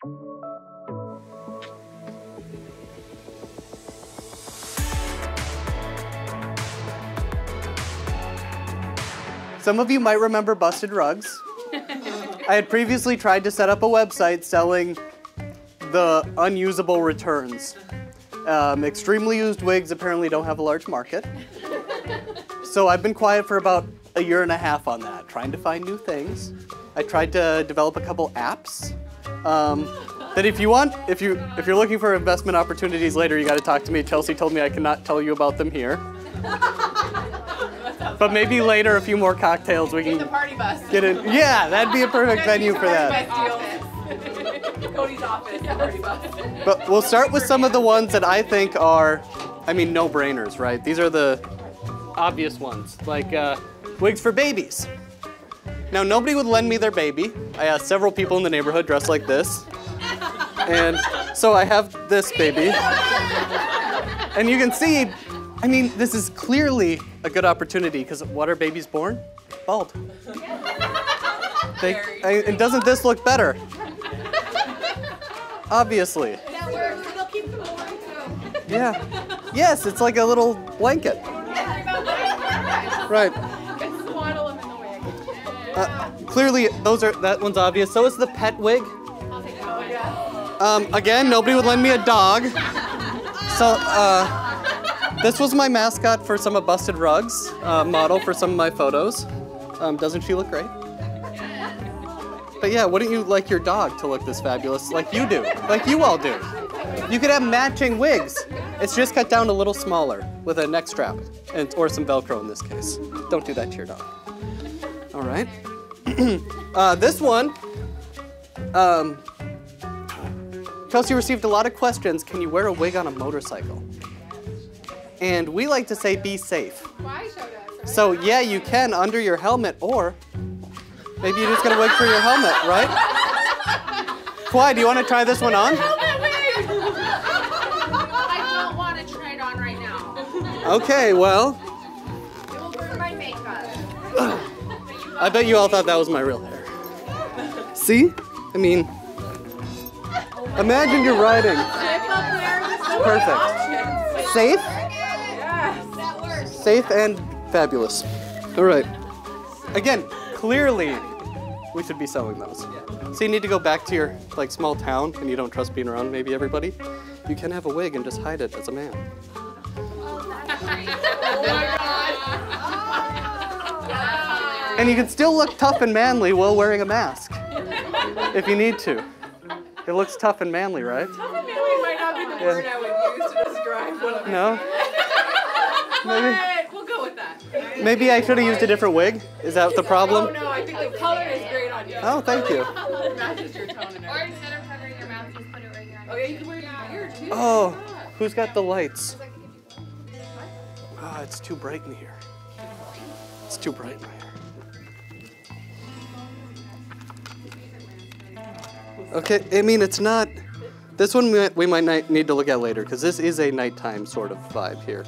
Some of you might remember Busted Rugs. I had previously tried to set up a website selling the unusable returns. Extremely used wigs apparently don't have a large market. So I've been quiet for about a year and a half on that, trying to find new things. I tried to develop a couple apps that if you're looking for investment opportunities later, you got to talk to me. Chelsey told me I cannot tell you about them here. But maybe later, a few more cocktails, we can the party bus. Get in. Yeah, that'd be a perfect venue for that. Cody's office, party bus. But we'll start with some of the ones that I think are, no-brainers, right? These are the obvious ones, like wigs for babies. Now, nobody would lend me their baby. I asked several people in the neighborhood dressed like this. And so I have this baby. And you can see, this is clearly a good opportunity, because what are babies born? Bald. And doesn't this look better? Obviously. That works. It'll keep them warm too. Yeah. Yes, it's like a little blanket. Right. Swaddle them in the wig. Clearly, that one's obvious. So is the pet wig. I'll take that one. Again, nobody would lend me a dog. So, this was my mascot for some of Busted Rugs, model for some of my photos. Doesn't she look great? But yeah, wouldn't you like your dog to look this fabulous like you do, like you all do? You could have matching wigs. It's just cut down a little smaller with a neck strap or some Velcro in this case. Don't do that to your dog. All right. This one, Chelsey received a lot of questions. Can you wear a wig on a motorcycle? And we like to say be safe. Why showed us, right? So yeah, you can under your helmet, or maybe you just get a wig for your helmet, right? Kwai, do you want to try this one on? I don't want to try it on right now. Okay, well. It will burn my makeup. I bet you all thought that was my real hair. See? Imagine you're riding. Perfect. Safe? That works. Safe and fabulous. All right. Again, clearly, we should be selling those. So you need to go back to your small town and you don't trust being around maybe everybody. You can have a wig and just hide it as a man. Oh my God. And you can still look tough and manly while wearing a mask, if you need to. It looks tough and manly, right? Tough and manly might not be the word I would use to describe what I'm No? Maybe. We'll go with that. Maybe I should have used a different wig. Is that the problem? Oh no, I think the color is great on you. Oh, thank you. It matches your tone and Or everything. instead of covering your mouth, just put it right here. Oh yeah, you can wear it here too. Oh, who's got the lights? Ah, it's too bright in here. It's too bright in here. Okay, it's not. This one we might need to look at later, because this is a nighttime sort of vibe here.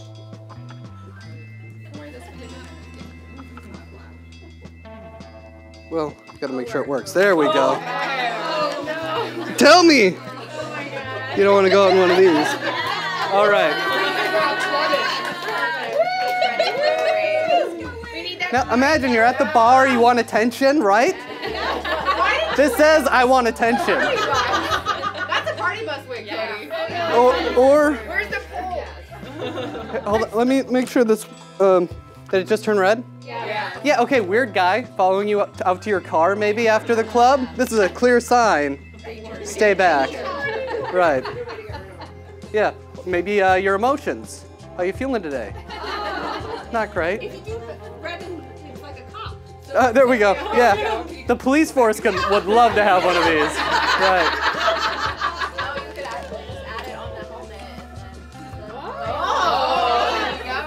Well, gotta make sure it works. There we go. Oh, no. Tell me Oh my God. you don't want to go out in one of these. All right. Now imagine you're at the bar, you want attention, right? This says I want attention. That's a party bus wig, Cody. Or Where's the pool? hold on, let me make sure this did it just turn red? Yeah. Yeah, okay, weird guy following you out to your car maybe after the club. This is a clear sign. Stay back. Right. Yeah, maybe your emotions. How you feeling today? Not great. If you do red and it's like a cop. There we go. Yeah. The police force would love to have one of these. Right. Oh, you could actually just add it on the helmet.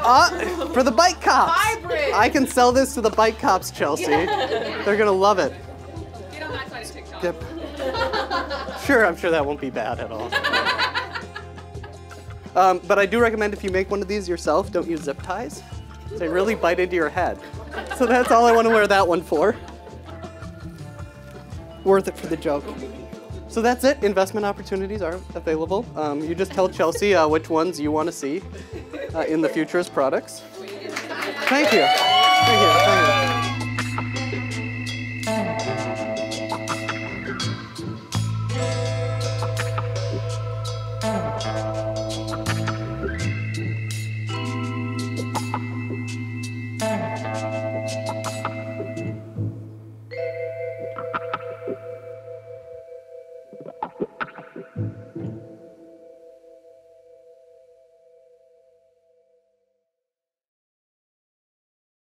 Oh. For the bike cops. Hybrid. I can sell this to the bike cops, Chelsey. They're gonna love it. Get on that side of TikTok. Yep. Sure, I'm sure that won't be bad at all. But I do recommend if you make one of these yourself, don't use zip ties. They really bite into your head. So that's all I want to wear that one for. Worth it for the joke. So So that's it. Investment opportunities are available. You just tell Chelsey which ones you want to see in the future as products. Thank you. Thank you.